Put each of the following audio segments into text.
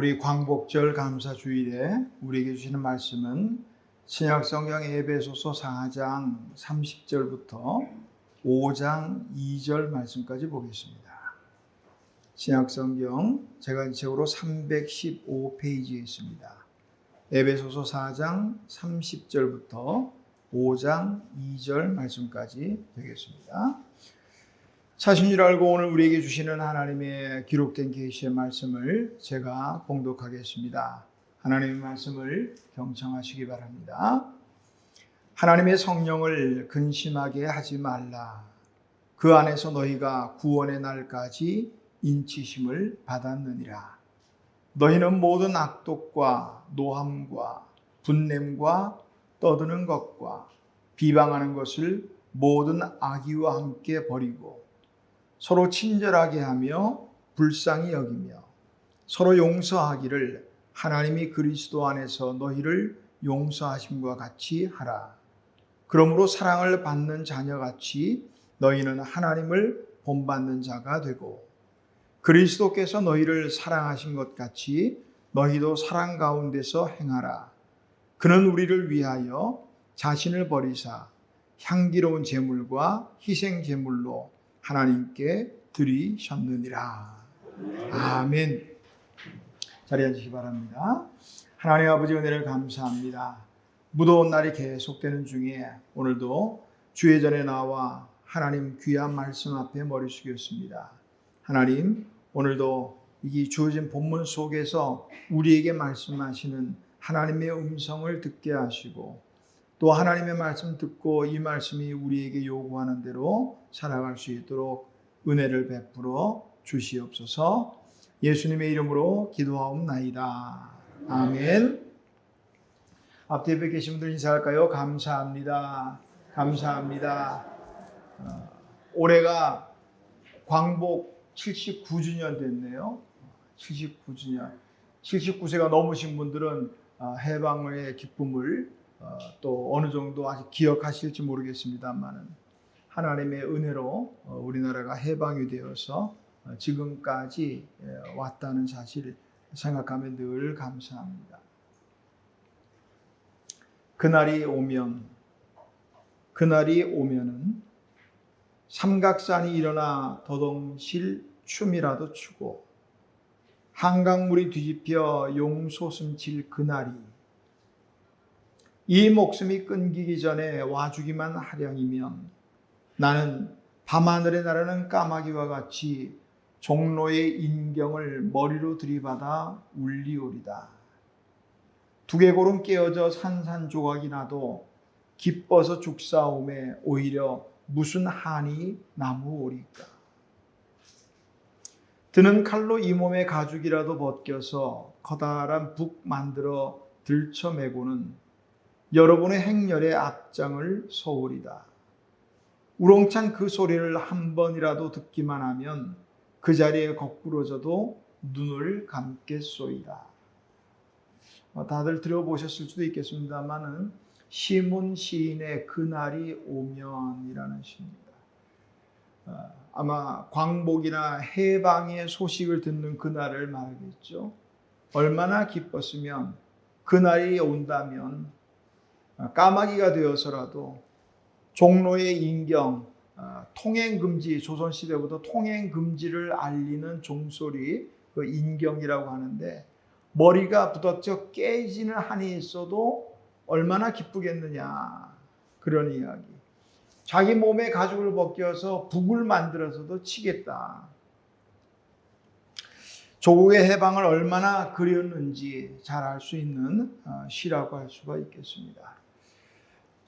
우리 광복절 감사주일에 우리에게 주시는 말씀은 신약성경 에베소서 4장 30절부터 5장 2절 말씀까지 보겠습니다. 신약성경 제가 책으로 315페이지에 있습니다. 에베소서 4장 30절부터 5장 2절 말씀까지 되겠습니다. 차신 줄 알고 오늘 우리에게 주시는 하나님의 기록된 계시의 말씀을 제가 봉독하겠습니다. 하나님의 말씀을 경청하시기 바랍니다. 하나님의 성령을 근심하게 하지 말라. 그 안에서 너희가 구원의 날까지 인치심을 받았느니라. 너희는 모든 악독과 노함과 분냄과 떠드는 것과 비방하는 것을 모든 악의와 함께 버리고 서로 친절하게 하며 불쌍히 여기며 서로 용서하기를 하나님이 그리스도 안에서 너희를 용서하심과 같이 하라. 그러므로 사랑을 받는 자녀같이 너희는 하나님을 본받는 자가 되고 그리스도께서 너희를 사랑하신 것 같이 너희도 사랑 가운데서 행하라. 그는 우리를 위하여 자신을 버리사 향기로운 제물과 희생 제물로 하나님께 드리셨느니라. 아멘. 자리에 앉으시기 바랍니다. 하나님 아버지 은혜를 감사합니다. 무더운 날이 계속되는 중에 오늘도 주의 전에 나와 하나님 귀한 말씀 앞에 머리 숙였습니다. 하나님, 오늘도 이 주어진 본문 속에서 우리에게 말씀하시는 하나님의 음성을 듣게 하시고 또 하나님의 말씀 듣고 이 말씀이 우리에게 요구하는 대로 살아갈 수 있도록 은혜를 베풀어 주시옵소서. 예수님의 이름으로 기도하옵나이다. 아멘. 앞에 옆에 계신 분들 인사할까요? 감사합니다. 감사합니다. 올해가 광복 79주년 됐네요. 79주년. 79세가 넘으신 분들은 해방의 기쁨을 또 어느 정도 아직 기억하실지 모르겠습니다만은 하나님의 은혜로 우리나라가 해방이 되어서 지금까지 왔다는 사실을 생각하면 늘 감사합니다. 그날이 오면은 삼각산이 일어나 더덩실 춤이라도 추고 한강물이 뒤집혀 용솟음칠 그날이 이 목숨이 끊기기 전에 와주기만 하량이면 나는 밤하늘에 나르는 까마귀와 같이 종로의 인경을 머리로 들이받아 울리오리다. 두개골은 깨어져 산산조각이 나도 기뻐서 죽사오매 오히려 무슨 한이 남으오리까. 드는 칼로 이 몸의 가죽이라도 벗겨서 커다란 북 만들어 들쳐매고는 여러분의 행렬의 앞장을 서오리다. 우렁찬 그 소리를 한 번이라도 듣기만 하면 그 자리에 거꾸러져도 눈을 감겠소이다. 다들 들어보셨을 수도 있겠습니다만은 시문 시인의 그날이 오면이라는 시입니다. 아마 광복이나 해방의 소식을 듣는 그날을 말하겠죠. 얼마나 기뻤으면 그날이 온다면 까마귀가 되어서라도 종로의 인경, 통행금지, 조선시대부터 통행금지를 알리는 종소리, 그 인경이라고 하는데 머리가 부덕져 깨지는 한이 있어도 얼마나 기쁘겠느냐, 그런 이야기. 자기 몸에 가죽을 벗겨서 북을 만들어서도 치겠다. 조국의 해방을 얼마나 그렸는지 잘 알 수 있는 시라고 할 수가 있겠습니다.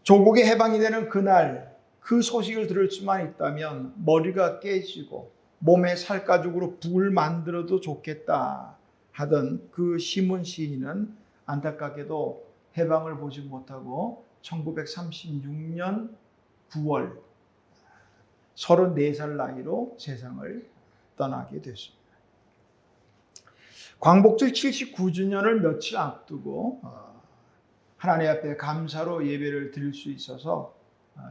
조국의 해방이 되는 그날 그 소식을 들을 수만 있다면 머리가 깨지고 몸에 살가죽으로 북을 만들어도 좋겠다 하던 그 시문 시인은 안타깝게도 해방을 보지 못하고 1936년 9월 34살 나이로 세상을 떠나게 됐습니다. 광복절 79주년을 며칠 앞두고 하나님 앞에 감사로 예배를 드릴 수 있어서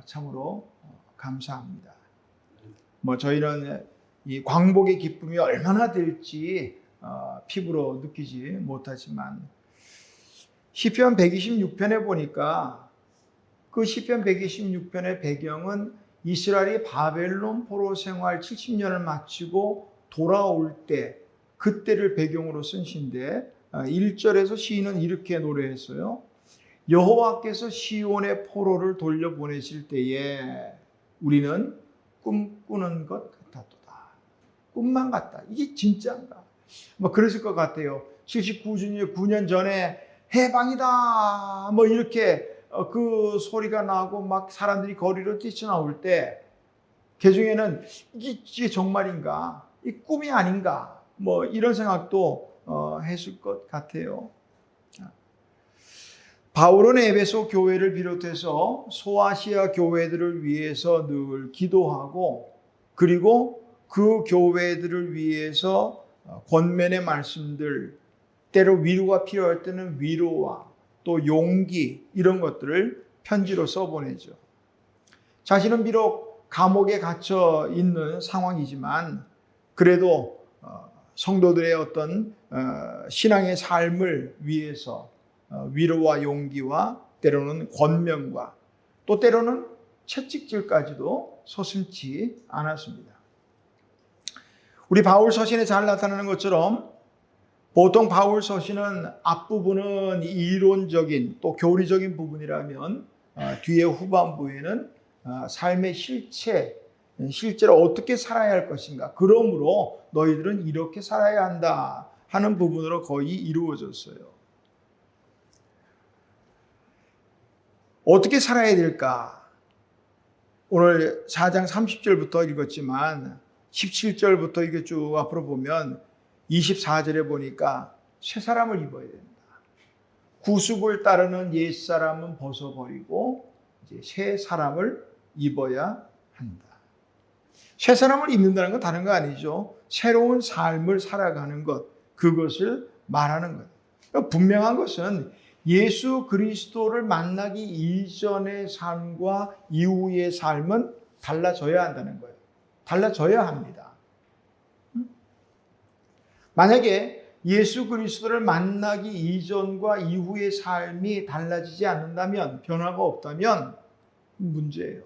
참으로 감사합니다. 저희는 이 광복의 기쁨이 얼마나 될지 피부로 느끼지 못하지만 시편 126편에 보니까 그 시편 126편의 배경은 이스라엘이 바벨론 포로 생활 70년을 마치고 돌아올 때 그때를 배경으로 쓴 시인데 1절에서 시인은 이렇게 노래했어요. 여호와께서 시온의 포로를 돌려보내실 때에 우리는 꿈꾸는 것 같았도다. 꿈만 같다. 이게 진짜인가? 뭐 그랬을 것 같아요. 79년 전에 해방이다. 뭐 이렇게 그 소리가 나고 막 사람들이 거리로 뛰쳐나올 때 개중에는 이게 정말인가? 이 꿈이 아닌가? 뭐 이런 생각도 했을 것 같아요. 바울은 에베소 교회를 비롯해서 소아시아 교회들을 위해서 늘 기도하고 그리고 그 교회들을 위해서 권면의 말씀들 때로 위로가 필요할 때는 위로와 또 용기 이런 것들을 편지로 써보내죠. 자신은 비록 감옥에 갇혀 있는 상황이지만 그래도 성도들의 어떤 신앙의 삶을 위해서 위로와 용기와 때로는 권면과 또 때로는 채찍질까지도 서슴지 않았습니다. 우리 바울 서신에 잘 나타나는 것처럼 보통 바울 서신은 앞부분은 이론적인 또 교리적인 부분이라면 뒤에 후반부에는 삶의 실제로 어떻게 살아야 할 것인가, 그러므로 너희들은 이렇게 살아야 한다 하는 부분으로 거의 이루어졌어요. 어떻게 살아야 될까? 오늘 4장 30절부터 읽었지만 17절부터 이게 쭉 앞으로 보면 24절에 보니까 새 사람을 입어야 된다. 구습을 따르는 옛 사람은 벗어버리고 이제 새 사람을 입어야 한다. 새 사람을 입는다는 건 다른 거 아니죠. 새로운 삶을 살아가는 것, 그것을 말하는 것. 분명한 것은 예수 그리스도를 만나기 이전의 삶과 이후의 삶은 달라져야 한다는 거예요. 달라져야 합니다. 만약에 예수 그리스도를 만나기 이전과 이후의 삶이 달라지지 않는다면, 변화가 없다면 문제예요.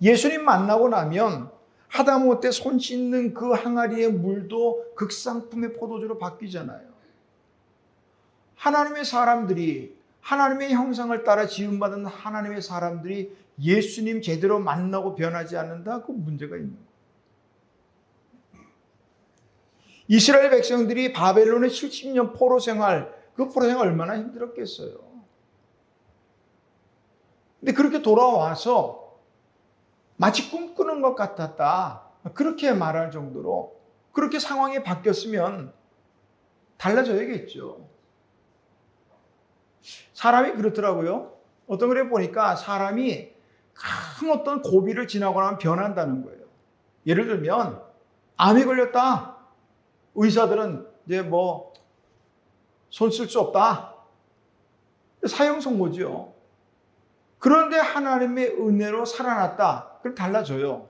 예수님 만나고 나면 하다못해 손 씻는 그 항아리의 물도 극상품의 포도주로 바뀌잖아요. 하나님의 사람들이, 하나님의 형상을 따라 지음받은 하나님의 사람들이 예수님 제대로 만나고 변하지 않는다? 그 문제가 있는 거예요. 이스라엘 백성들이 바벨론의 70년 포로 생활, 그 포로 생활 얼마나 힘들었겠어요. 근데 그렇게 돌아와서 마치 꿈꾸는 것 같았다, 그렇게 말할 정도로, 그렇게 상황이 바뀌었으면 달라져야겠죠. 사람이 그렇더라고요. 어떤 글에 보니까 사람이 큰 어떤 고비를 지나고 나면 변한다는 거예요. 예를 들면 암이 걸렸다. 의사들은 이제 뭐 손 쓸 수 없다. 사형 선고죠. 그런데 하나님의 은혜로 살아났다. 그럼 달라져요.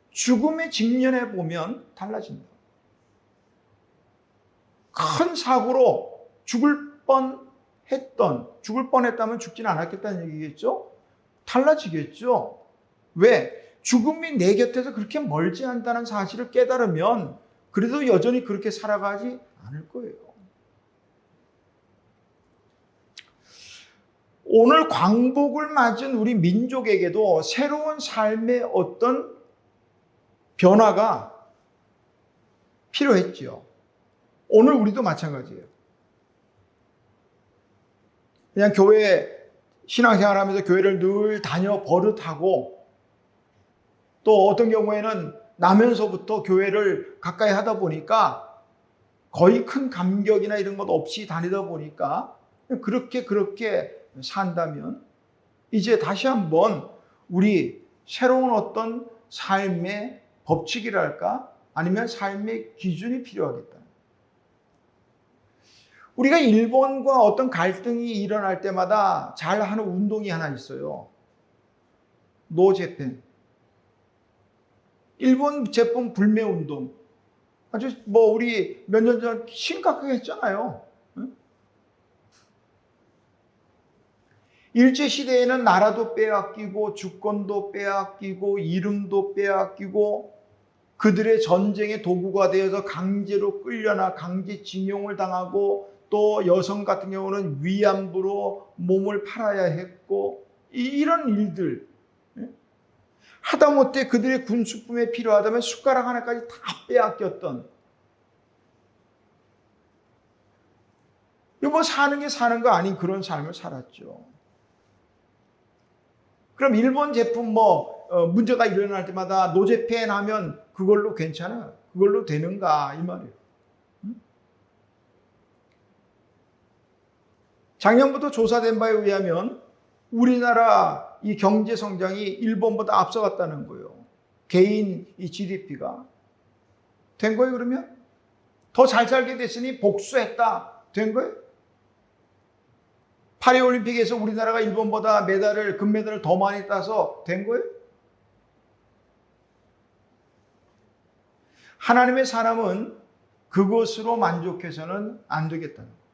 죽음에 직면해 보면 달라진다. 큰 사고로 죽을 뻔했다면 죽지는 않았겠다는 얘기겠죠? 달라지겠죠? 왜? 죽음이 내 곁에서 그렇게 멀지 않다는 사실을 깨달으면 그래도 여전히 그렇게 살아가지 않을 거예요. 오늘 광복을 맞은 우리 민족에게도 새로운 삶의 어떤 변화가 필요했죠. 오늘 우리도 마찬가지예요. 그냥 교회 신앙생활하면서 교회를 늘 다녀 버릇하고 또 어떤 경우에는 나면서부터 교회를 가까이 하다 보니까 거의 큰 감격이나 이런 것 없이 다니다 보니까 그렇게 산다면 이제 다시 한번 우리 새로운 어떤 삶의 법칙이랄까 아니면 삶의 기준이 필요하겠다. 우리가 일본과 어떤 갈등이 일어날 때마다 잘 하는 운동이 하나 있어요. 노 재팬. 일본 제품 불매 운동 아주 뭐 우리 몇 년 전 심각하게 했잖아요. 일제시대에는 나라도 빼앗기고 주권도 빼앗기고 이름도 빼앗기고 그들의 전쟁의 도구가 되어서 강제로 끌려나 강제징용을 당하고 또 여성 같은 경우는 위안부로 몸을 팔아야 했고 이런 일들 하다못해 그들의 군수품에 필요하다면 숟가락 하나까지 다 빼앗겼던 이거 뭐 사는 게 사는 거 아닌 그런 삶을 살았죠. 그럼 일본 제품 문제가 일어날 때마다 노제팬 하면 그걸로 괜찮아? 그걸로 되는가? 이 말이에요. 작년부터 조사된 바에 의하면 우리나라 이 경제 성장이 일본보다 앞서갔다는 거예요. 개인 이 GDP가. 된 거예요, 그러면? 더 잘 살게 됐으니 복수했다. 된 거예요? 파리올림픽에서 우리나라가 일본보다 금메달을 더 많이 따서 된 거예요? 하나님의 사람은 그것으로 만족해서는 안 되겠다는 거예요.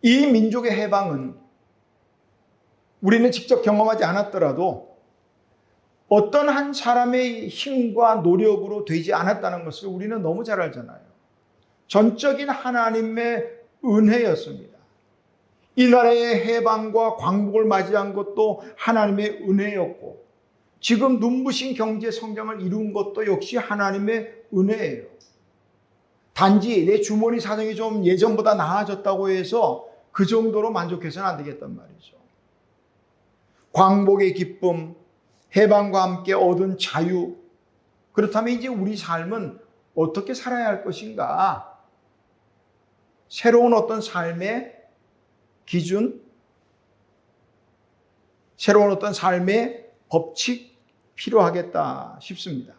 이 민족의 해방은 우리는 직접 경험하지 않았더라도 어떤 한 사람의 힘과 노력으로 되지 않았다는 것을 우리는 너무 잘 알잖아요. 전적인 하나님의 은혜였습니다. 이 나라의 해방과 광복을 맞이한 것도 하나님의 은혜였고 지금 눈부신 경제 성장을 이룬 것도 역시 하나님의 은혜예요. 단지 내 주머니 사정이 좀 예전보다 나아졌다고 해서 그 정도로 만족해서는 안 되겠단 말이죠. 광복의 기쁨, 해방과 함께 얻은 자유, 그렇다면 이제 우리 삶은 어떻게 살아야 할 것인가? 새로운 어떤 삶의 기준, 새로운 어떤 삶의 법칙 필요하겠다 싶습니다.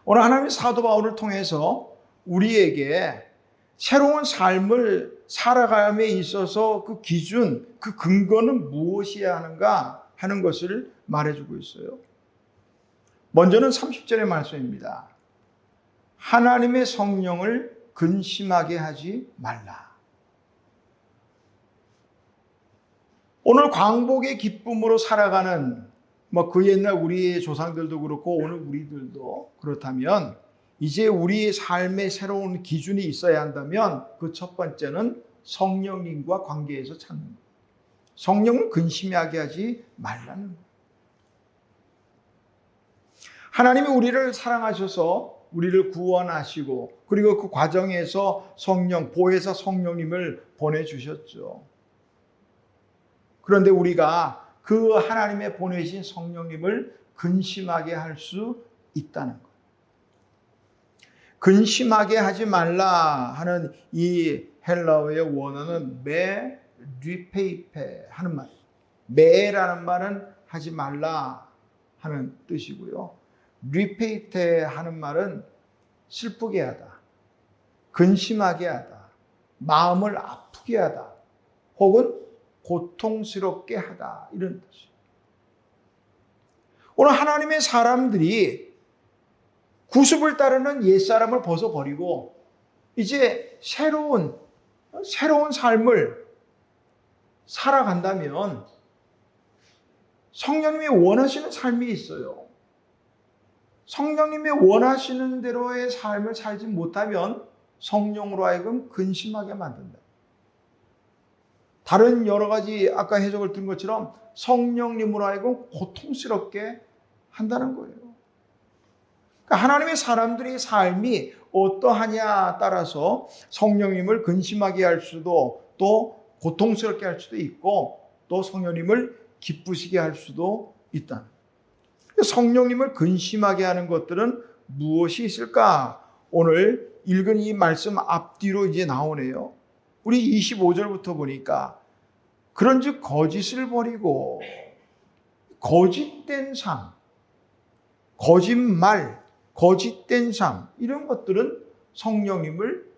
오늘 하나님의 사도 바울을 통해서 우리에게 새로운 삶을 살아감에 있어서 그 기준, 그 근거는 무엇이어야 하는가 하는 것을 말해주고 있어요. 먼저는 30절의 말씀입니다. 하나님의 성령을 근심하게 하지 말라. 오늘 광복의 기쁨으로 살아가는 그 옛날 우리의 조상들도 그렇고 오늘 우리들도 그렇다면 이제 우리의 삶의 새로운 기준이 있어야 한다면 그 첫 번째는 성령님과 관계에서 찾는 거예요. 성령을 근심하게 하지 말라는 거예요. 하나님이 우리를 사랑하셔서 우리를 구원하시고 그리고 그 과정에서 보혜사 성령님을 보내주셨죠. 그런데 우리가 그 하나님의 보내신 성령님을 근심하게 할 수 있다는 것. 근심하게 하지 말라 하는 이 헬라어의 원어는 리페이페 하는 말. 매라는 말은 하지 말라 하는 뜻이고요. 리페이테 하는 말은 슬프게 하다, 근심하게 하다, 마음을 아프게 하다, 혹은 고통스럽게 하다 이런 뜻이에요. 오늘 하나님의 사람들이 구습을 따르는 옛사람을 벗어버리고 이제 새로운 삶을 살아간다면 성령님이 원하시는 삶이 있어요. 성령님이 원하시는 대로의 삶을 살지 못하면 성령으로 하여금 근심하게 만든다. 다른 여러 가지 아까 해석을 든 것처럼 성령님으로 하여금 고통스럽게 한다는 거예요. 그러니까 하나님의 사람들의 삶이 어떠하냐 따라서 성령님을 근심하게 할 수도 또 고통스럽게 할 수도 있고 또 성령님을 기쁘시게 할 수도 있다. 성령님을 근심하게 하는 것들은 무엇이 있을까? 오늘 읽은 이 말씀 앞뒤로 이제 나오네요. 우리 25절부터 보니까 그런즉 거짓을 버리고 거짓된 삶, 거짓말, 거짓된 삶 이런 것들은 성령님을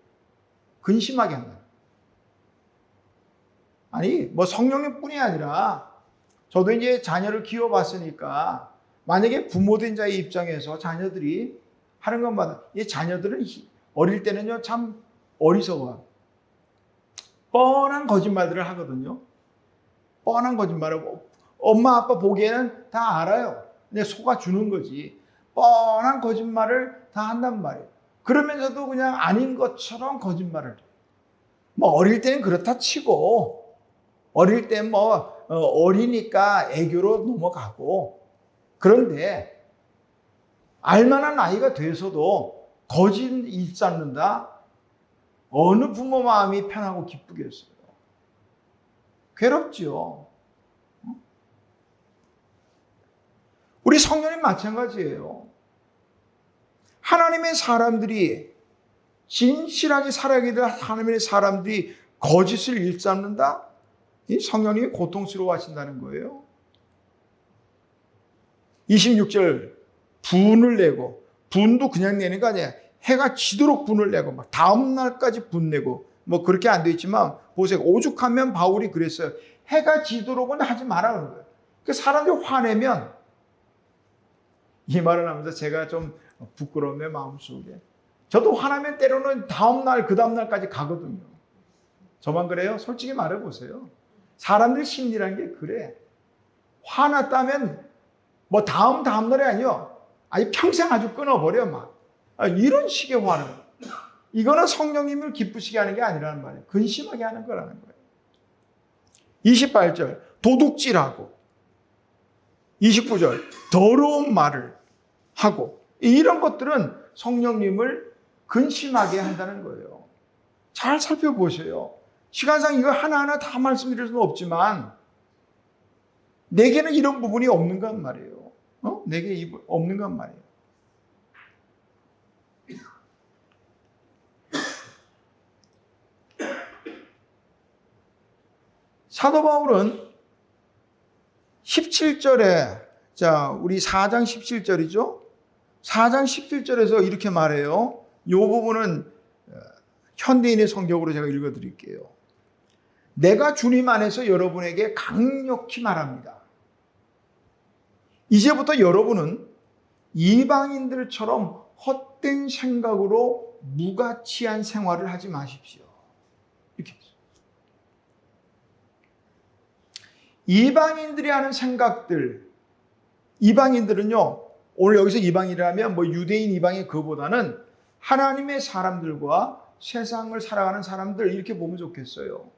근심하게 한다. 아니 성령님뿐이 아니라 저도 이제 자녀를 키워봤으니까 만약에 부모된 자의 입장에서 자녀들이 하는 것마다 이 자녀들은 어릴 때는요 참 어리석어 뻔한 거짓말들을 하거든요. 뻔한 거짓말을 엄마 아빠 보기에는 다 알아요. 그냥 속아주는 거지. 뻔한 거짓말을 다 한단 말이에요. 그러면서도 그냥 아닌 것처럼 거짓말을 해요. 뭐 어릴 때는 그렇다 치고 어릴 때 뭐 어리니까 애교로 넘어가고 그런데 알만한 나이가 돼서도 거짓 일삼는다? 어느 부모 마음이 편하고 기쁘겠어요? 괴롭지요. 우리 성령님 마찬가지예요. 하나님의 사람들이 진실하게 살아가게 될 하나님의 사람들이 거짓을 일삼는다? 이 성령님이 고통스러워하신다는 거예요. 26절 분을 내고 분도 그냥 내는 거 아니에요. 해가 지도록 분을 내고 막 다음 날까지 분 내고 뭐 그렇게 안 돼 있지만 보세요. 오죽하면 바울이 그랬어요. 해가 지도록은 하지 마라 그런 거예요. 그 사람들이 화내면 이 말을 하면서 제가 좀 부끄러움의 마음속에 저도 화나면 때로는 다음 날 그 다음 날까지 가거든요. 저만 그래요? 솔직히 말해보세요. 사람들 심리라는 게 그래. 화났다면 뭐 다음 날이 아니요. 아니 평생 아주 끊어버려 막. 이런 식의 화는 이거는 성령님을 기쁘시게 하는 게 아니라는 말이에요. 근심하게 하는 거라는 거예요. 28절 도둑질하고 29절 더러운 말을 하고 이런 것들은 성령님을 근심하게 한다는 거예요. 잘 살펴보세요. 시간상 이거 하나하나 다 말씀드릴 수는 없지만 내게는 이런 부분이 없는 건 말이에요. 내게 없는 건 말이에요. 사도 바울은 17절에 자, 우리 4장 17절이죠. 4장 17절에서 이렇게 말해요. 이 부분은 현대인의 성경으로 제가 읽어드릴게요. 내가 주님 안에서 여러분에게 강력히 말합니다. 이제부터 여러분은 이방인들처럼 헛된 생각으로 무가치한 생활을 하지 마십시오. 이렇게 했어요. 이방인들이 하는 생각들, 이방인들은요, 오늘 여기서 이방인이라면 뭐 유대인 이방인 그보다는 하나님의 사람들과 세상을 살아가는 사람들 이렇게 보면 좋겠어요.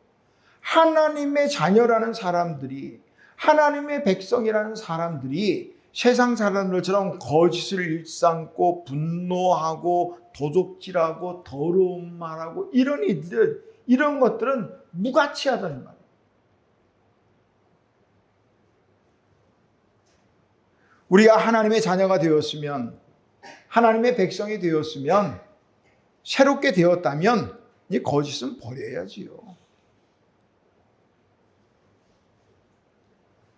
하나님의 자녀라는 사람들이 하나님의 백성이라는 사람들이 세상 사람들처럼 거짓을 일삼고 분노하고 도둑질하고 더러운 말하고 이런 일들 이런 것들은 무가치하다는 말이에요. 우리가 하나님의 자녀가 되었으면 하나님의 백성이 되었으면 새롭게 되었다면 이 거짓은 버려야지요.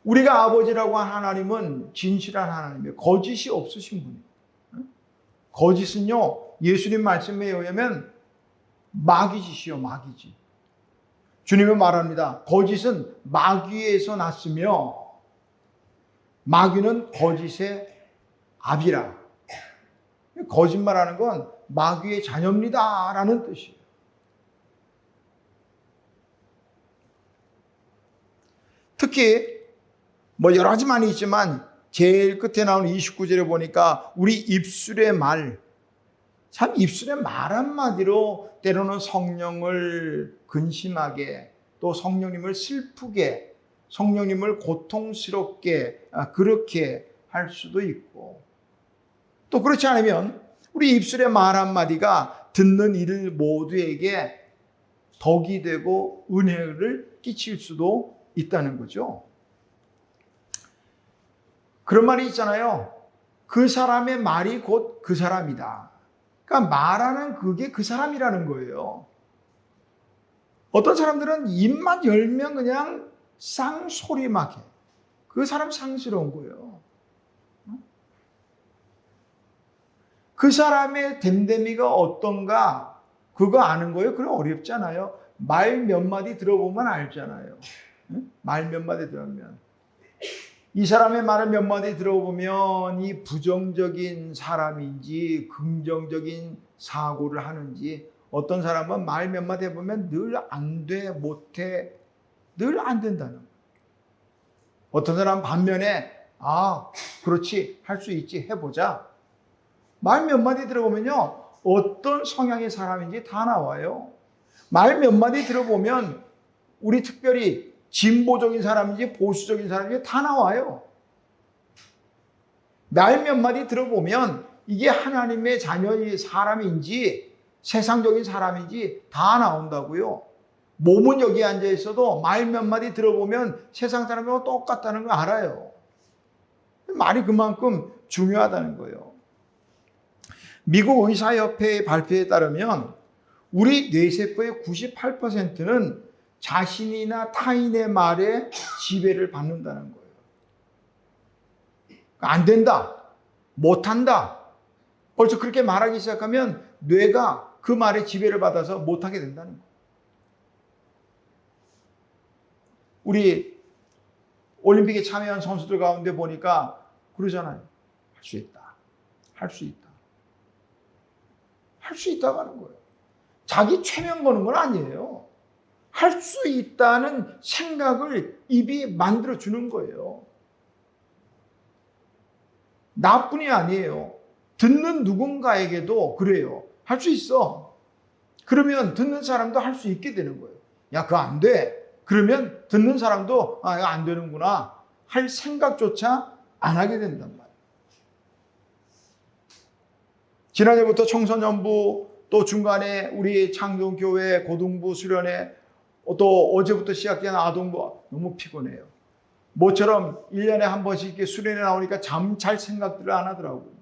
우리가 아버지라고 한 하나님은 진실한 하나님이에요. 거짓이 없으신 분이에요. 거짓은요, 예수님 말씀에 의하면 마귀짓이요, 마귀짓. 주님은 말합니다. 거짓은 마귀에서 났으며 마귀는 거짓의 아비라. 거짓말하는 건 마귀의 자녀입니다 라는 뜻이에요. 특히 뭐 여러 가지 많이 있지만 제일 끝에 나오는 29절에 보니까 우리 입술의 말, 참 입술의 말 한마디로 때로는 성령을 근심하게 또 성령님을 슬프게 성령님을 고통스럽게 그렇게 할 수도 있고 또 그렇지 않으면 우리 입술의 말 한마디가 듣는 이들 모두에게 덕이 되고 은혜를 끼칠 수도 있다는 거죠. 그런 말이 있잖아요. 그 사람의 말이 곧 그 사람이다. 그러니까 말하는 그게 그 사람이라는 거예요. 어떤 사람들은 입만 열면 그냥 쌍소리 막 해. 그 사람 상스러운 거예요. 그 사람의 됨됨이가 어떤가 그거 아는 거예요? 그럼 어렵잖아요. 말 몇 마디 들어보면 알잖아요. 말 몇 마디 들으면. 이 사람의 말을 몇 마디 들어보면 이 부정적인 사람인지 긍정적인 사고를 하는지, 어떤 사람은 말 몇 마디 해보면 늘 안 돼, 못해, 늘 안 된다는 거예요. 어떤 사람 반면에 그렇지, 할 수 있지, 해보자. 말 몇 마디 들어보면요, 어떤 성향의 사람인지 다 나와요. 말 몇 마디 들어보면 우리 특별히 진보적인 사람인지 보수적인 사람인지 다 나와요. 말 몇 마디 들어보면 이게 하나님의 자녀의 사람인지 세상적인 사람인지 다 나온다고요. 몸은 여기 앉아 있어도 말 몇 마디 들어보면 세상 사람하고 똑같다는 거 알아요. 말이 그만큼 중요하다는 거예요. 미국 의사협회의 발표에 따르면 우리 뇌세포의 98%는 자신이나 타인의 말에 지배를 받는다는 거예요. 안 된다, 못한다, 벌써 그렇게 말하기 시작하면 뇌가 그 말에 지배를 받아서 못하게 된다는 거예요. 우리 올림픽에 참여한 선수들 가운데 보니까 그러잖아요. 할 수 있다, 할 수 있다, 할 수 있다고 하는 거예요. 자기 최면 거는 건 아니에요. 할 수 있다는 생각을 입이 만들어주는 거예요. 나뿐이 아니에요. 듣는 누군가에게도 그래요. 할 수 있어. 그러면 듣는 사람도 할 수 있게 되는 거예요. 야, 그거 안 돼. 그러면 듣는 사람도 이거 안 되는구나 할 생각조차 안 하게 된단 말이에요. 지난해부터 청소년부, 또 중간에 우리 창동교회 고등부 수련회, 또 어제부터 시작된 아동부, 너무 피곤해요. 모처럼 1년에 한 번씩 이렇게 수련회 나오니까 잠 잘 생각들을 안 하더라고요.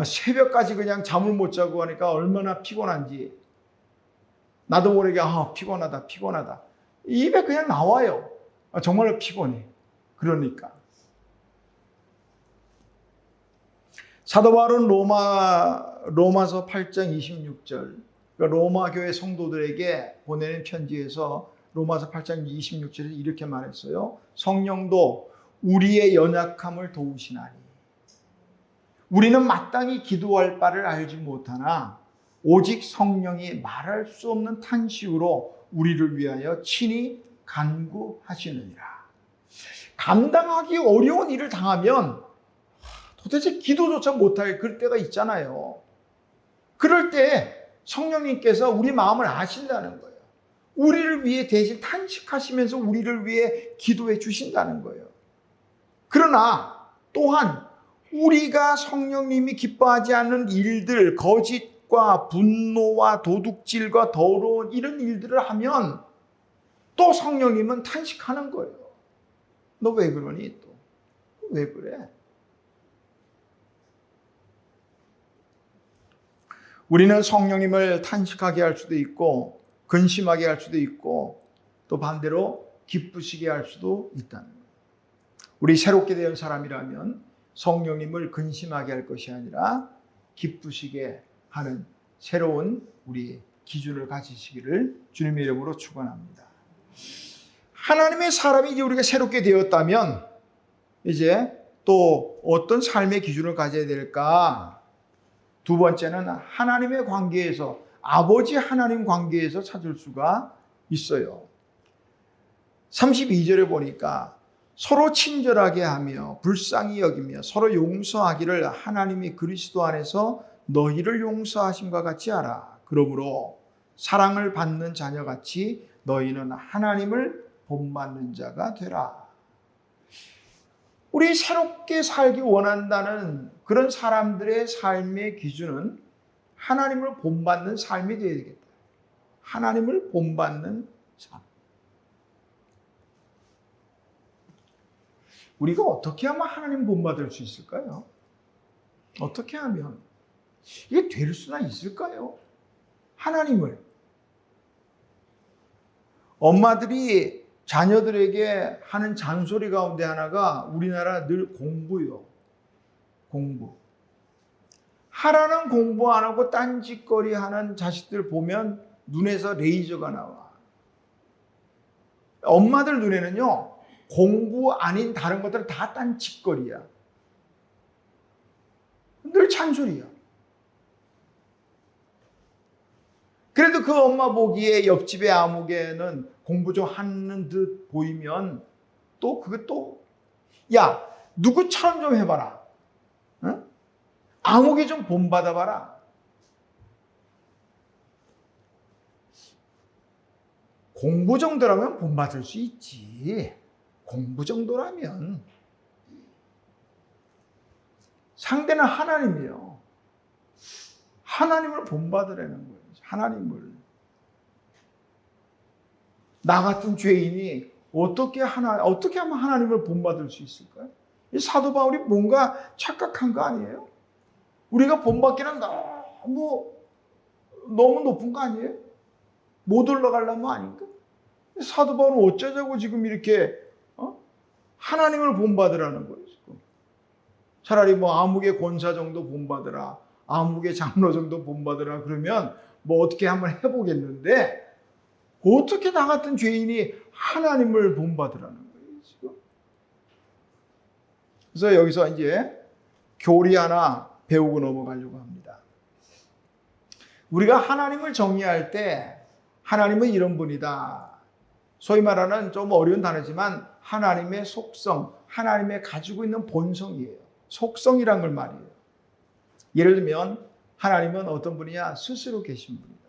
새벽까지 그냥 잠을 못 자고 하니까 얼마나 피곤한지 나도 모르게 피곤하다, 피곤하다. 입에 그냥 나와요. 정말로 피곤해. 그러니까. 사도 바울은 로마서 8장 26절, 로마 교회 성도들에게 보내는 편지에서 로마서 8장 26절에 이렇게 말했어요. 성령도 우리의 연약함을 도우시나니 우리는 마땅히 기도할 바를 알지 못하나 오직 성령이 말할 수 없는 탄식으로 우리를 위하여 친히 간구하시느니라. 감당하기 어려운 일을 당하면 도대체 기도조차 못할 그럴 때가 있잖아요. 그럴 때 성령님께서 우리 마음을 아신다는 거예요. 우리를 위해 대신 탄식하시면서 우리를 위해 기도해 주신다는 거예요. 그러나 또한 우리가 성령님이 기뻐하지 않는 일들, 거짓과 분노와 도둑질과 더러운 이런 일들을 하면 또 성령님은 탄식하는 거예요. 너 왜 그러니? 또 왜 그래? 우리는 성령님을 탄식하게 할 수도 있고 근심하게 할 수도 있고 또 반대로 기쁘시게 할 수도 있다는 거예요. 우리 새롭게 된 사람이라면 성령님을 근심하게 할 것이 아니라 기쁘시게 하는 새로운 우리 기준을 가지시기를 주님의 이름으로 축원합니다. 하나님의 사람이 이제 우리가 새롭게 되었다면 이제 또 어떤 삶의 기준을 가져야 될까? 두 번째는 하나님의 관계에서, 아버지 하나님 관계에서 찾을 수가 있어요. 32절에 보니까 서로 친절하게 하며 불쌍히 여기며 서로 용서하기를 하나님이 그리스도 안에서 너희를 용서하심과 같이 하라. 그러므로 사랑을 받는 자녀같이 너희는 하나님을 본받는 자가 되라. 우리 새롭게 살기 원한다는 그런 사람들의 삶의 기준은 하나님을 본받는 삶이 되어야 되겠다. 하나님을 본받는 삶. 우리가 어떻게 하면 하나님 본받을 수 있을까요? 어떻게 하면 이게 될 수나 있을까요? 하나님을. 엄마들이 자녀들에게 하는 잔소리 가운데 하나가 우리나라 늘 공부요. 공부. 하라는 공부 안 하고 딴짓거리 하는 자식들 보면 눈에서 레이저가 나와. 엄마들 눈에는요, 공부 아닌 다른 것들은 다 딴짓거리야. 늘 잔소리야. 그래도 그 엄마 보기에 옆집의 아무개는 공부 좀 하는 듯 보이면 또 그게 또 야, 누구처럼 좀 해봐라. 응? 아무개 좀 본받아봐라. 공부 정도라면 본받을 수 있지. 공부 정도라면. 상대는 하나님이에요. 하나님을 본받으라는 거예요. 하나님을. 나 같은 죄인이 어떻게 하면 하나님을 본받을 수 있을까요? 이 사도 바울이 뭔가 착각한 거 아니에요? 우리가 본받기는 너무 높은 거 아니에요? 못 올라가려면 아닌가? 사도 바울은 어쩌자고 지금 이렇게 하나님을 본받으라는 거예요. 지금. 차라리 뭐 아무개 권사 정도 본받으라, 아무개 장로 정도 본받으라 그러면 뭐 어떻게 한번 해보겠는데 어떻게 나 같은 죄인이 하나님을 본받으라는 거예요. 지금. 그래서 여기서 이제 교리 하나 배우고 넘어가려고 합니다. 우리가 하나님을 정의할 때 하나님은 이런 분이다. 소위 말하는 좀 어려운 단어지만 하나님의 속성, 하나님의 가지고 있는 본성이에요. 속성이란 걸 말이에요. 예를 들면 하나님은 어떤 분이냐? 스스로 계신 분이다.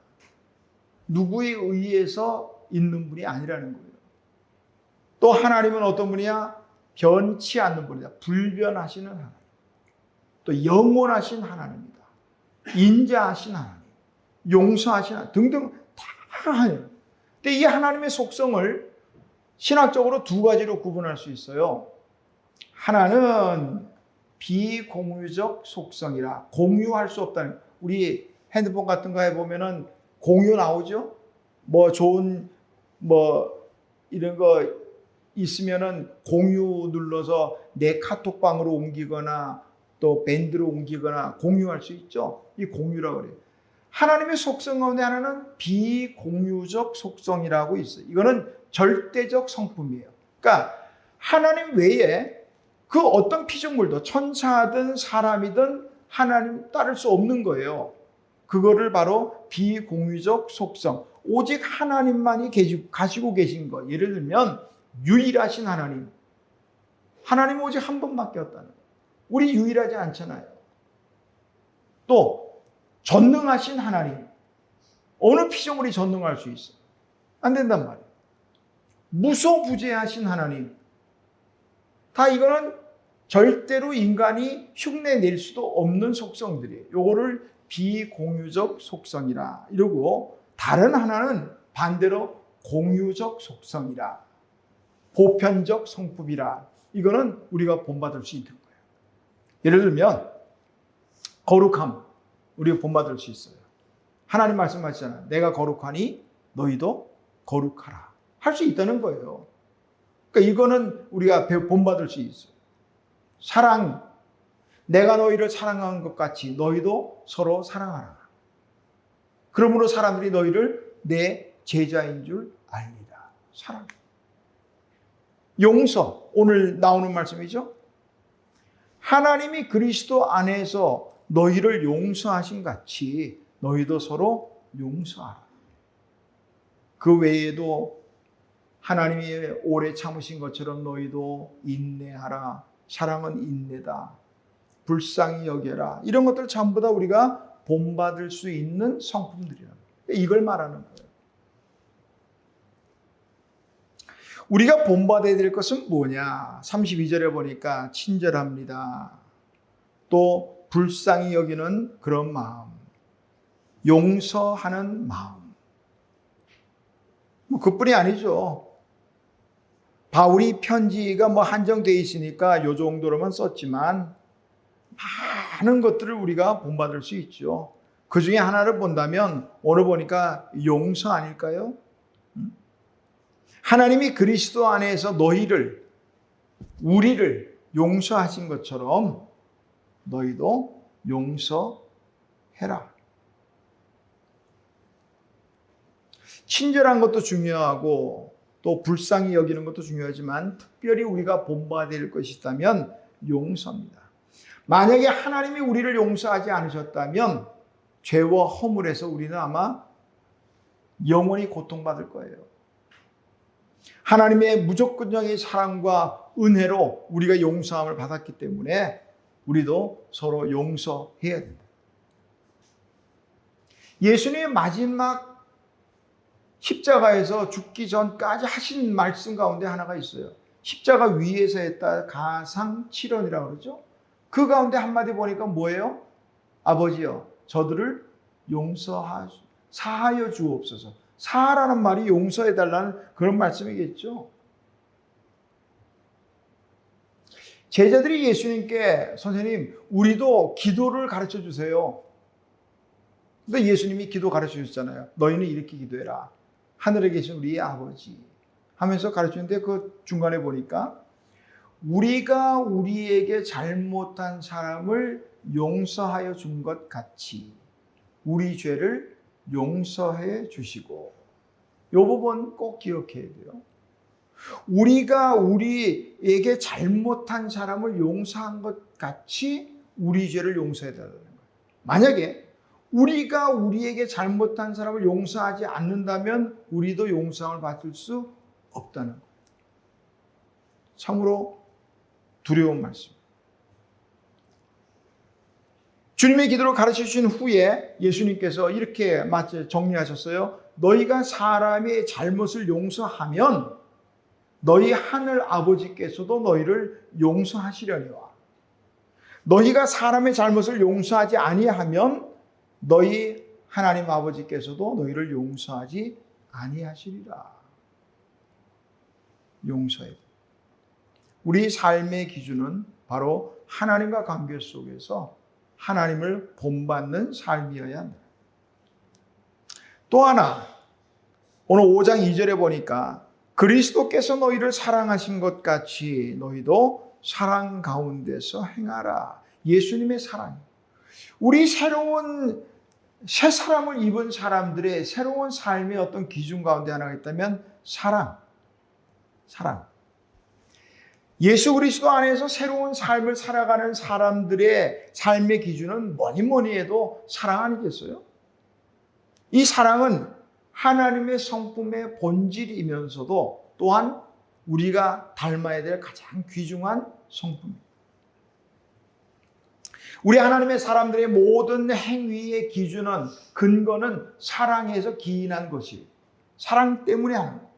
누구에 의해서 있는 분이 아니라는 거예요. 또 하나님은 어떤 분이냐? 변치 않는 분이다. 불변하시는 하나님. 또 영원하신 하나님이다. 인자하신 하나님. 용서하신 하나님 등등 다 하나님. 근데 이 하나님의 속성을 신학적으로 두 가지로 구분할 수 있어요. 하나는 비공유적 속성이라 공유할 수 없다는. 우리 핸드폰 같은 거 해보면은 공유 나오죠? 뭐 좋은 뭐 이런 거 있으면은 공유 눌러서 내 카톡방으로 옮기거나 또 밴드로 옮기거나 공유할 수 있죠? 이 공유라고 그래요. 하나님의 속성 가운데 하나는 비공유적 속성이라고 있어요. 이거는 절대적 성품이에요. 그러니까 하나님 외에 그 어떤 피조물도 천사든 사람이든 하나님 따를 수 없는 거예요. 그거를 바로 비공유적 속성, 오직 하나님만이 가지고 계신 거. 예를 들면 유일하신 하나님. 하나님은 오직 한 분밖에 없다는 거예요. 우리 유일하지 않잖아요. 또 전능하신 하나님. 어느 피조물이 전능할 수 있어요? 안 된단 말이에요. 무소부재하신 하나님. 다 이거는 절대로 인간이 흉내낼 수도 없는 속성들이에요. 요거를 비공유적 속성이라 이러고, 다른 하나는 반대로 공유적 속성이라, 보편적 성품이라, 이거는 우리가 본받을 수 있는 거예요. 예를 들면 거룩함, 우리가 본받을 수 있어요. 하나님 말씀하시잖아요. 내가 거룩하니 너희도 거룩하라. 할 수 있다는 거예요. 그러니까 이거는 우리가 본받을 수 있어요. 사랑, 내가 너희를 사랑한 것 같이 너희도 서로 사랑하라. 그러므로 사람들이 너희를 내 제자인 줄 알리라. 사랑. 용서, 오늘 나오는 말씀이죠. 하나님이 그리스도 안에서 너희를 용서하신 같이 너희도 서로 용서하라. 그 외에도 하나님이 오래 참으신 것처럼 너희도 인내하라. 사랑은 인내다. 불쌍히 여겨라. 이런 것들 전부 다 우리가 본받을 수 있는 성품들이랍니다. 이걸 말하는 거예요. 우리가 본받아야 될 것은 뭐냐? 32절에 보니까 친절합니다. 또 불쌍히 여기는 그런 마음, 용서하는 마음. 뭐 그뿐이 아니죠. 바울이 편지가 뭐 한정되어 있으니까 요 정도로만 썼지만 많은 것들을 우리가 본받을 수 있죠. 그 중에 하나를 본다면 오늘 보니까 용서 아닐까요? 하나님이 그리스도 안에서 너희를, 우리를 용서하신 것처럼 너희도 용서해라. 친절한 것도 중요하고 또 불쌍히 여기는 것도 중요하지만 특별히 우리가 본받아야 될 것이 있다면 용서입니다. 만약에 하나님이 우리를 용서하지 않으셨다면 죄와 허물에서 우리는 아마 영원히 고통받을 거예요. 하나님의 무조건적인 사랑과 은혜로 우리가 용서함을 받았기 때문에 우리도 서로 용서해야 된다. 예수님의 마지막 십자가에서 죽기 전까지 하신 말씀 가운데 하나가 있어요. 십자가 위에서 했다 가상칠언이라고 그러죠. 그 가운데 한마디 보니까 뭐예요? 아버지여 저들을 사하여 주옵소서. 사하라는 말이 용서해달라는 그런 말씀이겠죠. 제자들이 예수님께 선생님 우리도 기도를 가르쳐 주세요. 근데 예수님이 기도 가르쳐 주셨잖아요. 너희는 이렇게 기도해라. 하늘에 계신 우리의 아버지 하면서 가르치는데 그 중간에 보니까 우리가 우리에게 잘못한 사람을 용서하여 준 것 같이 우리 죄를 용서해 주시고 이 부분 꼭 기억해야 돼요. 우리가 우리에게 잘못한 사람을 용서한 것 같이 우리 죄를 용서해 달라는 거예요. 만약에 우리가 우리에게 잘못한 사람을 용서하지 않는다면 우리도 용서를 받을 수 없다는 거예요. 참으로 두려운 말씀. 주님의 기도를 가르쳐 주신 후에 예수님께서 이렇게 정리하셨어요. 너희가 사람의 잘못을 용서하면 너희 하늘 아버지께서도 너희를 용서하시려니와 너희가 사람의 잘못을 용서하지 아니하면 너희 하나님 아버지께서도 너희를 용서하지 아니하시리라. 용서해. 우리 삶의 기준은 바로 하나님과 관계 속에서 하나님을 본받는 삶이어야 한다. 또 하나 오늘 5장 2절에 보니까 그리스도께서 너희를 사랑하신 것 같이 너희도 사랑 가운데서 행하라. 예수님의 사랑. 우리 새로운 새 사람을 입은 사람들의 새로운 삶의 어떤 기준 가운데 하나가 있다면 사랑. 예수 그리스도 안에서 새로운 삶을 살아가는 사람들의 삶의 기준은 뭐니 해도 사랑 아니겠어요? 이 사랑은 하나님의 성품의 본질이면서도 또한 우리가 닮아야 될 가장 귀중한 성품입니다. 우리 하나님의 사람들의 모든 행위의 기준은 근거는 사랑에서 기인한 것이 사랑 때문에 하는 거예요.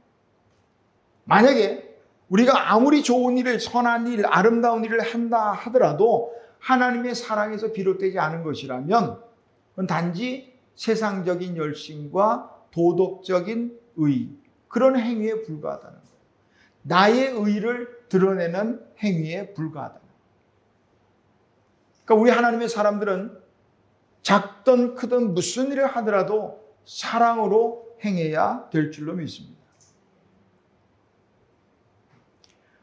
만약에 우리가 아무리 좋은 일을 선한 일, 아름다운 일을 한다 하더라도 하나님의 사랑에서 비롯되지 않은 것이라면 그건 단지 세상적인 열심과 도덕적인 의 그런 행위에 불과하다는 거예요. 나의 의를 드러내는 행위에 불과하다는 거예요. 그러니까 우리 하나님의 사람들은 작든 크든 무슨 일을 하더라도 사랑으로 행해야 될 줄로 믿습니다.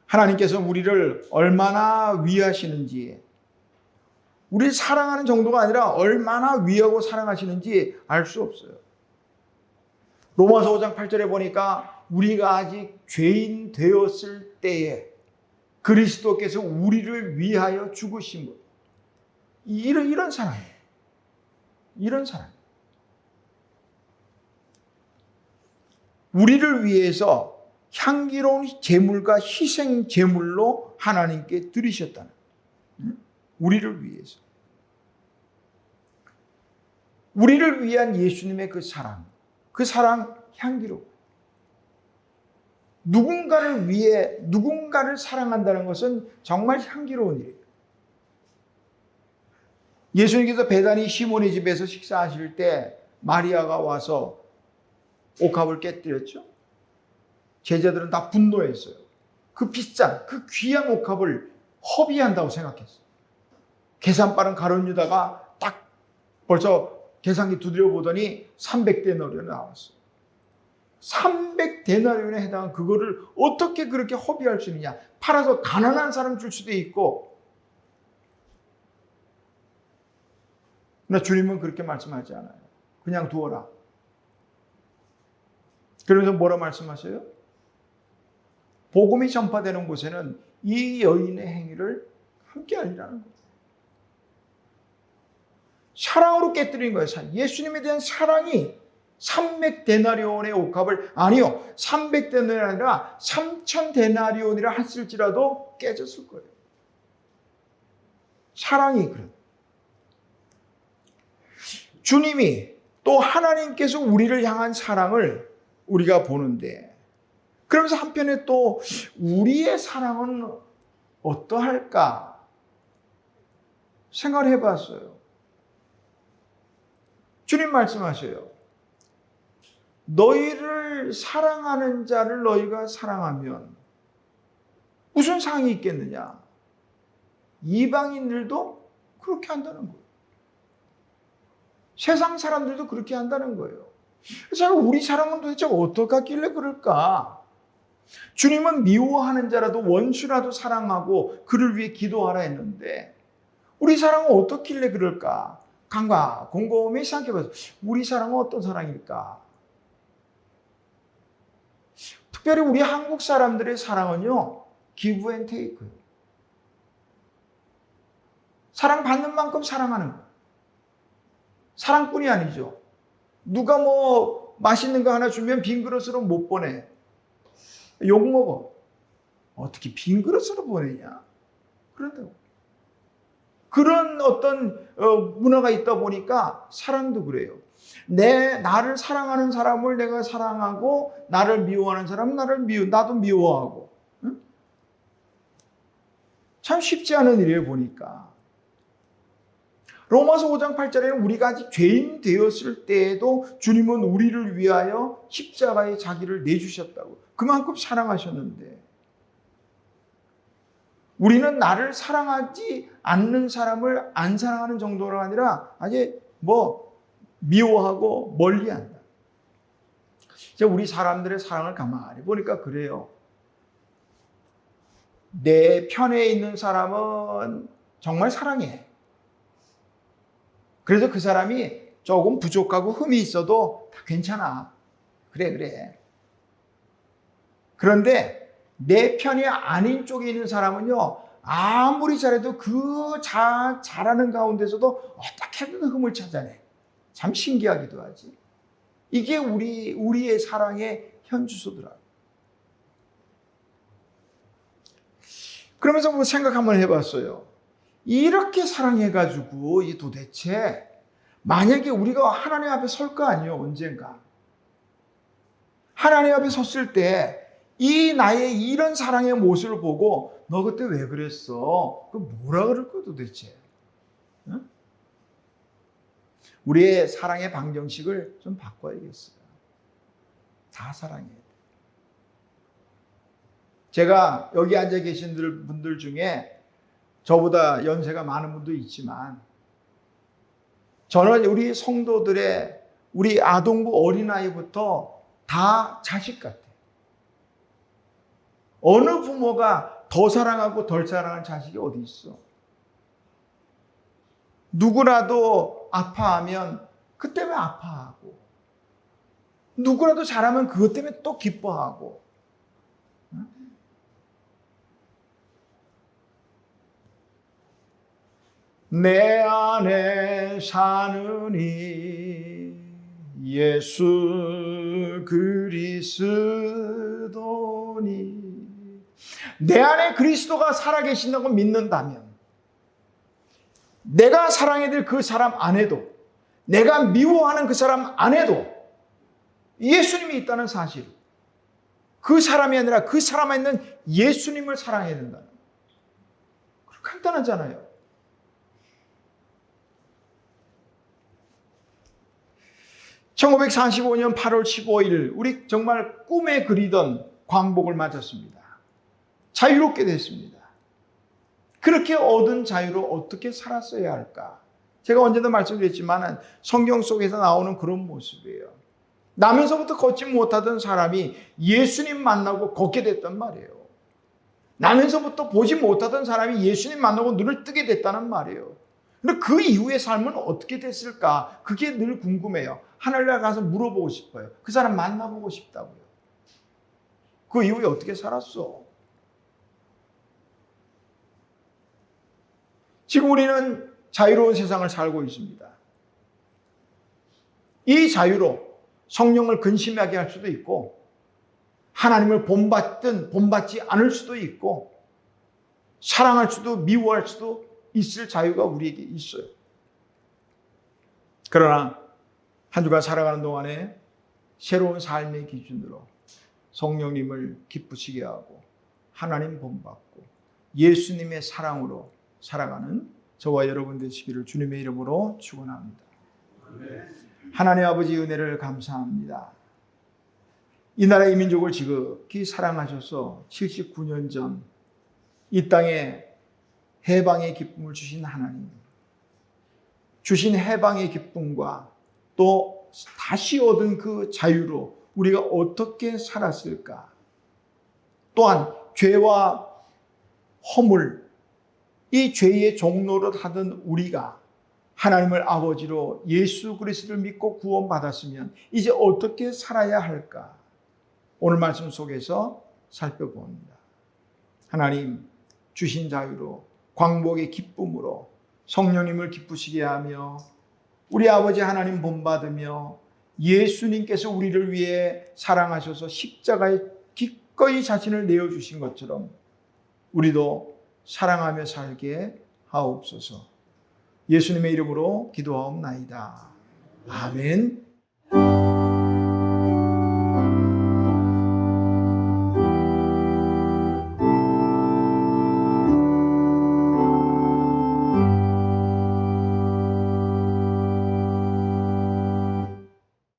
하나님께서 우리를 얼마나 위하시는지 우리를 사랑하는 정도가 아니라 얼마나 위하고 사랑하시는지 알 수 없어요. 로마서 5장 8절에 보니까 우리가 아직 죄인 되었을 때에 그리스도께서 우리를 위하여 죽으신 것. 이런 사랑이에요. 이런 사랑. 우리를 위해서 향기로운 제물과 희생 제물로 하나님께 드리셨다는 우리를 위해서. 우리를 위한 예수님의 그 사랑 향기로워. 누군가를 위해 누군가를 사랑한다는 것은 정말 향기로운 일이에요. 예수님께서 베다니 시몬의 집에서 식사하실 때 마리아가 와서 옥합을 깨뜨렸죠. 제자들은 다 분노했어요. 그 비싼, 그 귀한 옥합을 허비한다고 생각했어요. 계산 빠른 가룟 유다가 딱 벌써 계산기 두드려 보더니 300데나리온이 나왔어요. 300데나리온에 해당한 그거를 어떻게 그렇게 허비할 수 있느냐. 팔아서 가난한 사람 줄 수도 있고. 그러나 주님은 그렇게 말씀하지 않아요. 그냥 두어라. 그러면서 뭐라 말씀하세요? 복음이 전파되는 곳에는 이 여인의 행위를 함께 하리라는 거예요. 사랑으로 깨뜨린 거예요. 예수님에 대한 사랑이 300데나리온의 옥합을, 아니요, 300데나리온이 아니라 3000데나리온이라 했을지라도 깨졌을 거예요. 사랑이 그래. 주님이 또 하나님께서 우리를 향한 사랑을 우리가 보는데, 그러면서 한편에 또 우리의 사랑은 어떠할까 생각을 해봤어요. 주님 말씀하셔요. 너희를 사랑하는 자를 너희가 사랑하면 무슨 상이 있겠느냐? 이방인들도 그렇게 한다는 거예요. 세상 사람들도 그렇게 한다는 거예요. 그래서 우리 사랑은 도대체 어떡하길래 그럴까? 주님은 미워하는 자라도 원수라도 사랑하고 그를 위해 기도하라 했는데 우리 사랑은 어떻길래 그럴까? 간과 곰곰이 생각해봐서 우리 사랑은 어떤 사랑일까? 특별히 우리 한국 사람들의 사랑은요, give and take예요. 사랑받는 만큼 사랑하는 거예요. 사랑뿐이 아니죠. 누가 뭐 맛있는 거 하나 주면 빈 그릇으로 못 보내. 욕먹어. 어떻게 빈 그릇으로 보내냐? 그런다고. 그런 어떤 문화가 있다 보니까 사랑도 그래요. 나를 사랑하는 사람을 내가 사랑하고 나를 미워하는 사람은 나도 미워하고. 응? 참 쉽지 않은 일이에요 보니까. 로마서 5장 8절에는 우리가 아직 죄인 되었을 때에도 주님은 우리를 위하여 십자가에 자기를 내주셨다고. 그만큼 사랑하셨는데 우리는 나를 사랑하지 않는 사람을 안 사랑하는 정도가 아니라 아예 미워하고 멀리한다. 우리 사람들의 사랑을 가만히 보니까 그래요. 내 편에 있는 사람은 정말 사랑해. 그래서 그 사람이 조금 부족하고 흠이 있어도 다 괜찮아. 그래. 그런데 내 편이 아닌 쪽에 있는 사람은요, 아무리 잘해도 그 잘하는 가운데서도 어떻게든 흠을 찾아내. 참 신기하기도 하지. 이게 우리의 사랑의 현주소더라. 그러면서 생각 한번 해봤어요. 이렇게 사랑해가지고 이 도대체 만약에 우리가 하나님 앞에 설 거 아니에요, 언젠가. 하나님 앞에 섰을 때 이 나의 이런 사랑의 모습을 보고 너 그때 왜 그랬어? 그 뭐라 그럴 거야 도대체? 응? 우리의 사랑의 방정식을 좀 바꿔야겠어요. 다 사랑해야 돼. 제가 여기 앉아 계신 분들 중에 저보다 연세가 많은 분도 있지만 저는 우리 성도들의 우리 아동부 어린아이부터 다 자식 같아요. 어느 부모가 더 사랑하고 덜 사랑하는 자식이 어디 있어? 누구라도 아파하면 그 때문에 아파하고 누구라도 잘하면 그것 때문에 또 기뻐하고 내 안에 사느니 예수 그리스도니 내 안에 그리스도가 살아계신다고 믿는다면 내가 사랑해야 될 그 사람 안에도 내가 미워하는 그 사람 안에도 예수님이 있다는 사실, 그 사람이 아니라 그 사람 안에 있는 예수님을 사랑해야 된다는 거예요. 간단하잖아요. (1945년 8월 15일) 우리 정말 꿈에 그리던 광복을 맞았습니다. 자유롭게 됐습니다. 그렇게 얻은 자유로 어떻게 살았어야 할까? 제가 언제도 말씀드렸지만 성경 속에서 나오는 그런 모습이에요. 나면서부터 걷지 못하던 사람이 예수님 만나고 걷게 됐단 말이에요. 나면서부터 보지 못하던 사람이 예수님 만나고 눈을 뜨게 됐다는 말이에요. 근데 그 이후의 삶은 어떻게 됐을까? 그게 늘 궁금해요. 하늘나라 가서 물어보고 싶어요. 그 사람 만나보고 싶다고요. 그 이후에 어떻게 살았어? 지금 우리는 자유로운 세상을 살고 있습니다. 이 자유로 성령을 근심하게 할 수도 있고 하나님을 본받든 본받지 않을 수도 있고 사랑할 수도 미워할 수도 있을 자유가 우리에게 있어요. 그러나 한 주간 살아가는 동안에 새로운 삶의 기준으로 성령님을 기쁘시게 하고 하나님 본받고 예수님의 사랑으로 살아가는 저와 여러분 되시기를 주님의 이름으로 축원합니다. 하나님 아버지 은혜를 감사합니다. 이 나라의 민족을 지극히 사랑하셔서 79년 전 이 땅에 해방의 기쁨을 주신 하나님, 주신 해방의 기쁨과 또 다시 얻은 그 자유로 우리가 어떻게 살았을까? 또한 죄와 허물, 이 죄의 종로를 하던 우리가 하나님을 아버지로 예수 그리스도를 믿고 구원받았으면 이제 어떻게 살아야 할까? 오늘 말씀 속에서 살펴봅니다. 하나님 주신 자유로 광복의 기쁨으로 성령님을 기쁘시게 하며 우리 아버지 하나님 본받으며 예수님께서 우리를 위해 사랑하셔서 십자가에 기꺼이 자신을 내어주신 것처럼 우리도 사랑하며 살게 하옵소서. 예수님의 이름으로 기도하옵나이다. 아멘.